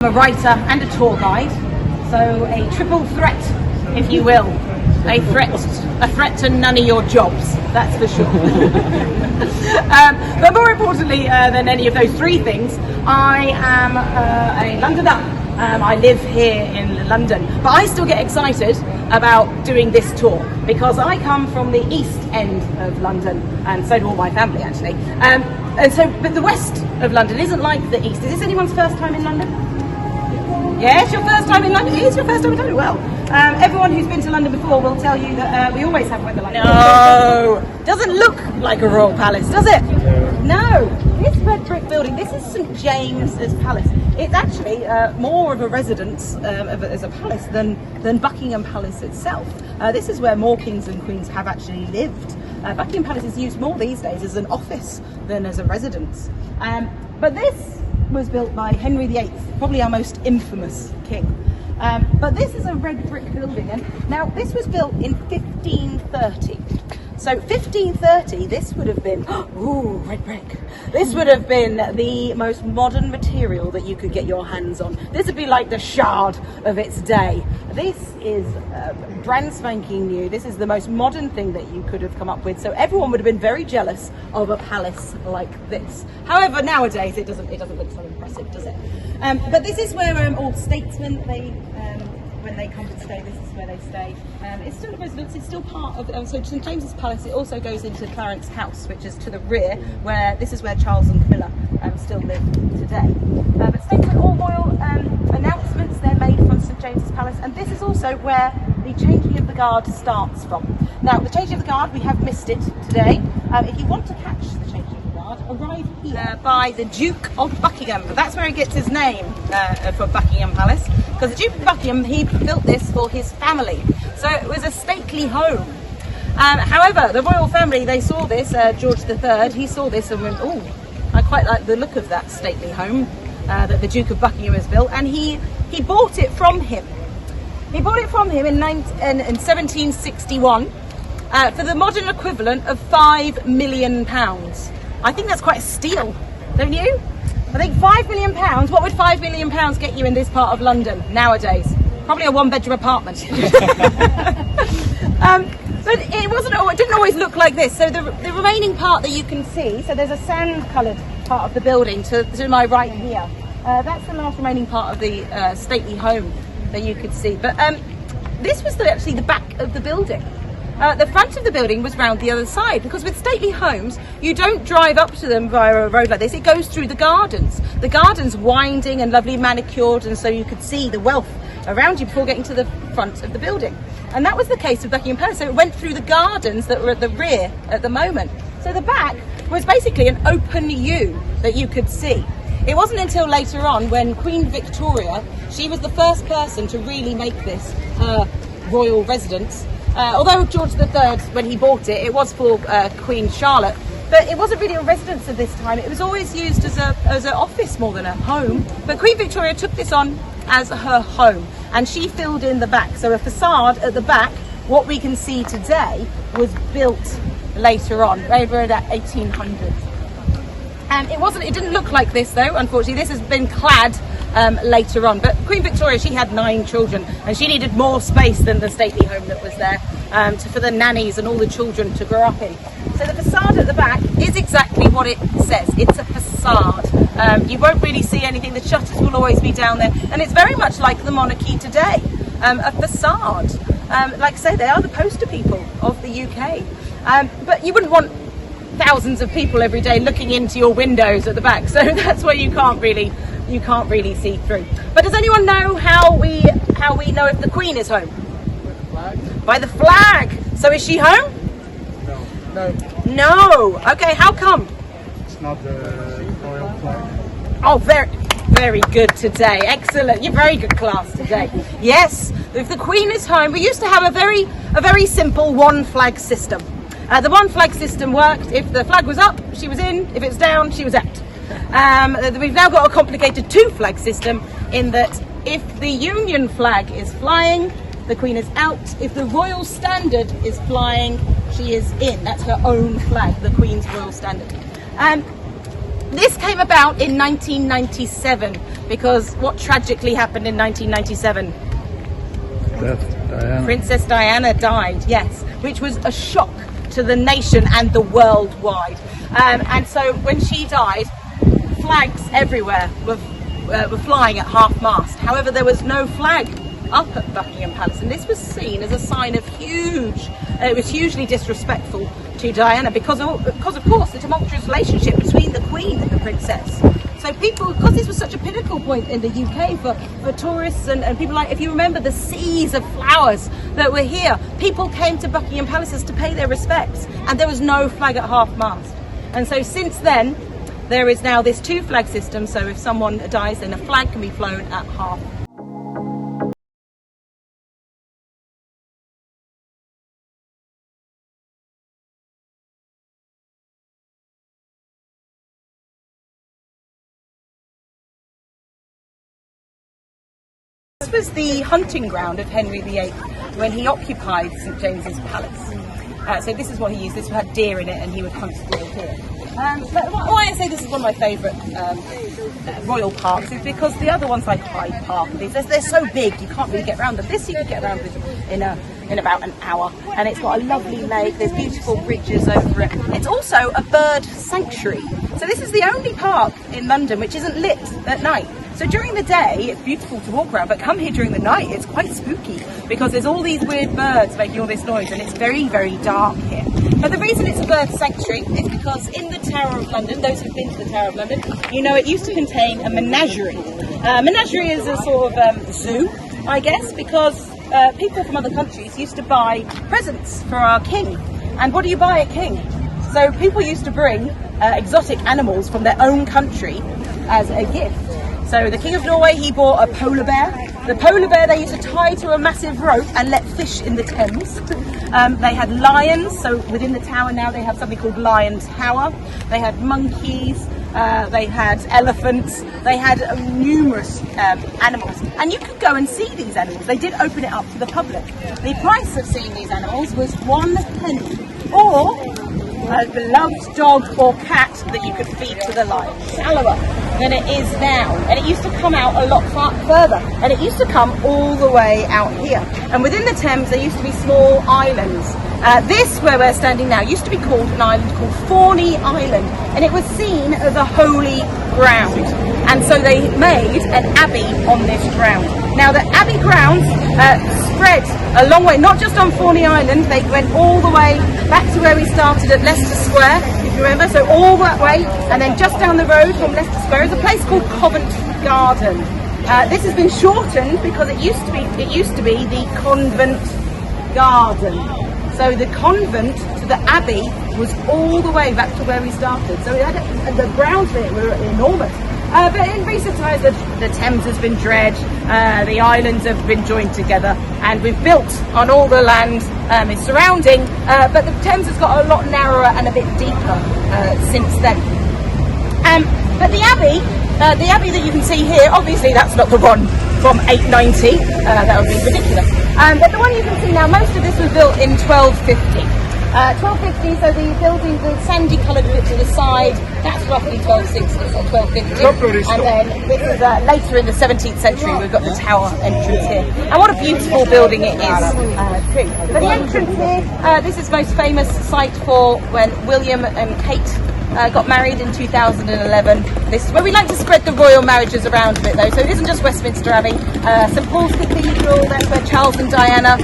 I'm a writer and a tour guide, so a triple threat, if you will. A threat to none of your jobs, that's for sure. But more importantly than any of those three things, I am a Londoner. I live here in London, but I still get excited about doing this tour because I come from the east end of London, and so do all my family actually. But the west of London isn't like the east. Is this anyone's first time in London? Yeah, it's your first time in London. It is your first time in London. Well, everyone who's been to London before will tell you that we always have weather like this. No, doesn't look like a royal palace, does it? No. This red brick building, this is St James's Palace. It's actually more of a residence as a palace than Buckingham Palace itself. This is where more kings and queens have actually lived. Buckingham Palace is used more these days as an office than as a residence. But this was built by Henry VIII, probably our most infamous king. But this is a red brick building, and now this was built in 1530. So 1530, this would have been, ooh, red brick. This would have been the most modern material that you could get your hands on. This would be like the Shard of its day. This is brand spanking new. This is the most modern thing that you could have come up with. So everyone would have been very jealous of a palace like this. However, nowadays it doesn't look so impressive, does it? But this is where all statesmen, when they come to stay, this is where they stay. It's still a residence, it's still part of, so St James's Palace, it also goes into Clarence House, which is to the rear, where this is where Charles and Camilla still live today. But statesmen, all royal announcements, they're made from St James's Palace, and this is also where the changing of the guard starts from. Now, the changing of the guard, we have missed it today. If you want to catch the changing of the guard, arrive here by the Duke of Buckingham. That's where he gets his name for Buckingham Palace. Because the Duke of Buckingham, he built this for his family. So it was a stately home. However, the royal family, they saw this, George III, he saw this and went, oh, I quite like the look of that stately home that the Duke of Buckingham has built. And he bought it from him. He bought it from him in 1761 for the modern equivalent of £5 million. I think that's quite a steal, don't you? I think £5 million, what would £5 million get you in this part of London nowadays? Probably a one-bedroom apartment. But it didn't always look like this. So the remaining part that you can see, so there's a sand-coloured part of the building to my right here. That's the last remaining part of the stately home that you could see. But this was actually the back of the building. The front of the building was round the other side, because with stately homes, you don't drive up to them via a road like this. It goes through the gardens. The garden's winding and lovely manicured, and so you could see the wealth around you before getting to the front of the building. And that was the case with Buckingham Palace. So it went through the gardens that were at the rear at the moment. So the back was basically an open U that you could see. It wasn't until later on when Queen Victoria, she was the first person to really make this royal residence. Although George III, when he bought it, it was for Queen Charlotte, but it wasn't really a residence at this time. It was always used as an office more than a home. But Queen Victoria took this on as her home, and she filled in the back. So a facade at the back, what we can see today, was built later on, over the 1800s. It didn't look like this though, unfortunately. This has been clad later on. But Queen Victoria, she had 9 children, and she needed more space than the stately home that was there for the nannies and all the children to grow up in. So the facade at the back is exactly what it says. It's a facade. You won't really see anything. The shutters will always be down there, and it's very much like the monarchy today. A facade. Like I say, they are the poster people of the UK. But you wouldn't want thousands of people every day looking into your windows at the back, so that's why you can't really see through. But does anyone know how we know if the Queen is home? By the flag. So is she home? No. Okay, how come? It's not the royal flag. Oh, very good today. Excellent. You're very good class today. Yes, if the Queen is home, we used to have a very simple one flag system. The one flag system worked. If the flag was up, she was in. If it's down, she was out. We've now got a complicated 2 flag system, in that if the Union flag is flying, the Queen is out. If the Royal Standard is flying, she is in. That's her own flag, the Queen's Royal Standard. This came about in 1997 because what tragically happened in 1997? Diana. Princess Diana died, yes, which was a shock to the nation and the world wide. And so when she died, flags everywhere were flying at half-mast. However, there was no flag up at Buckingham Palace, and this was seen as a sign of it was hugely disrespectful to Diana because of course, the tumultuous relationship between the Queen and the Princess. So people, because this was such a pinnacle point in the UK for tourists and people, like, if you remember the seas of flowers that were here, people came to Buckingham Palaces to pay their respects, and there was no flag at half-mast. And so since then, there is now this two-flag system, so if someone dies, then a flag can be flown at half. This was the hunting ground of Henry VIII when he occupied St James's Palace. So this is what he used. This had deer in it, and he would hunt deer here. But why I say this is one of my favourite royal parks is because the other ones like Hyde Park, they're so big you can't really get around them. This you can get around in about an hour, and it's got a lovely lake. There's beautiful bridges over it. It's also a bird sanctuary. So this is the only park in London which isn't lit at night. So during the day, it's beautiful to walk around, but come here during the night, it's quite spooky because there's all these weird birds making all this noise, and it's very, very dark here. But the reason it's a bird sanctuary is because in the Tower of London, those who've been to the Tower of London, you know it used to contain a menagerie. Menagerie is a sort of zoo, I guess, because people from other countries used to buy presents for our king. And what do you buy a king? So people used to bring exotic animals from their own country as a gift. So the King of Norway, he bought a polar bear. The polar bear they used to tie to a massive rope and let fish in the Thames. They had lions, so within the tower now they have something called Lion Tower. They had monkeys, they had elephants, they had numerous animals. And you could go and see these animals. They did open it up to the public. The price of seeing these animals was 1 penny, or a beloved dog or cat that you could feed to the lion. Shallower than it is now, and it used to come out a lot further, and it used to come all the way out here. And within the Thames there used to be small islands. This, where we're standing now, used to be called an island called Forney Island, and it was seen as a holy ground, and so they made an abbey on this ground. Now the abbey grounds spread a long way, not just on Forney Island, they went all the way back to where we started at Leicester Square, if you remember, so all that way, and then just down the road from Leicester Square is a place called Covent Garden. This has been shortened because it used to be the Convent Garden. So the convent to the abbey was all the way back to where we started. So the grounds there were enormous. But in recent times, the Thames has been dredged, the islands have been joined together, and we've built on all the land it's surrounding. But the Thames has got a lot narrower and a bit deeper since then. But the abbey that you can see here, obviously that's not the one from 890, that would be ridiculous. But the one you can see now, most of this was built in 1250. 1250, so the building, the sandy coloured bit to the side, that's roughly 1260, so 1250. And then this is later in the 17th century, we've got the tower entrance here. And what a beautiful building it is, too. But the entrance here, this is most famous site for when William and Kate got married in 2011. This is where we like to spread the royal marriages around a bit, though, so it isn't just Westminster Abbey. St Paul's Cathedral, that's where Charles and Diana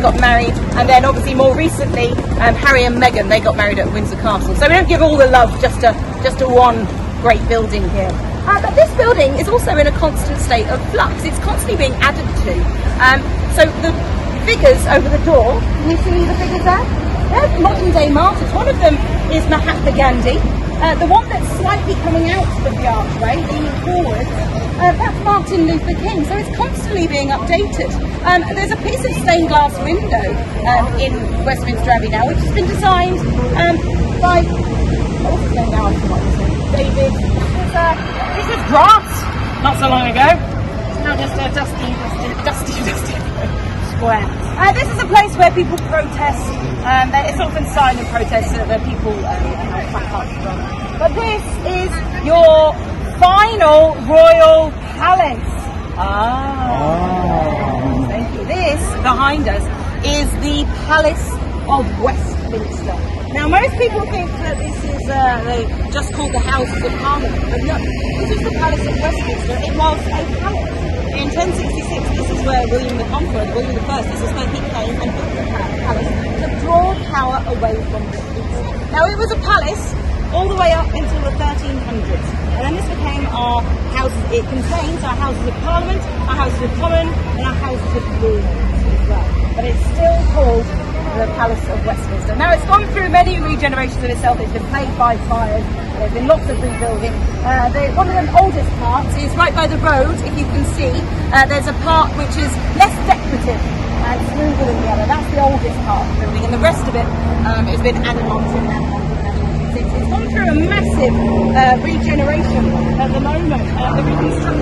got married, and then obviously more recently Harry and Meghan, they got married at Windsor Castle. So we don't give all the love just to one great building here. But this building is also in a constant state of flux. It's constantly being added to. So the figures over the door, can you see the figures there? They're modern day martyrs. One of them is Mahatma Gandhi. The one that's slightly coming out of the archway, leaning forward, that's Martin Luther King. So it's constantly being updated. There's a piece of stained glass window in Westminster Abbey now, which has been designed by, what's his name now? David. This was grass not so long ago. It's now just a dusty. Square. This is a place where people protest. It's often silent protests that people placards from. But this is your final royal palace. Thank you. This, behind us, is the Palace of Westminster. Now, most people think that this is just called the Houses of Parliament, but no, this is the Palace of Westminster. It was a palace. In 1066, this is where William the Conqueror, William I, this is where he came and built the palace to draw power away from the people. Now, it was a palace all the way up until the 1300s, and then this became our houses. It contains our Houses of Parliament, our Houses of Commons, and our Houses of Lords as well. But it's still called the Palace of Westminster. Now, it's gone through many regenerations of itself. It's been plagued by fires. There's been lots of rebuilding. One of the oldest parts is right by the road. If you can see, there's a part which is less decorative and smoother than the other. That's the oldest part of the building, and the rest of it has been added on to now. It's gone through a massive regeneration at the moment. The reconstruction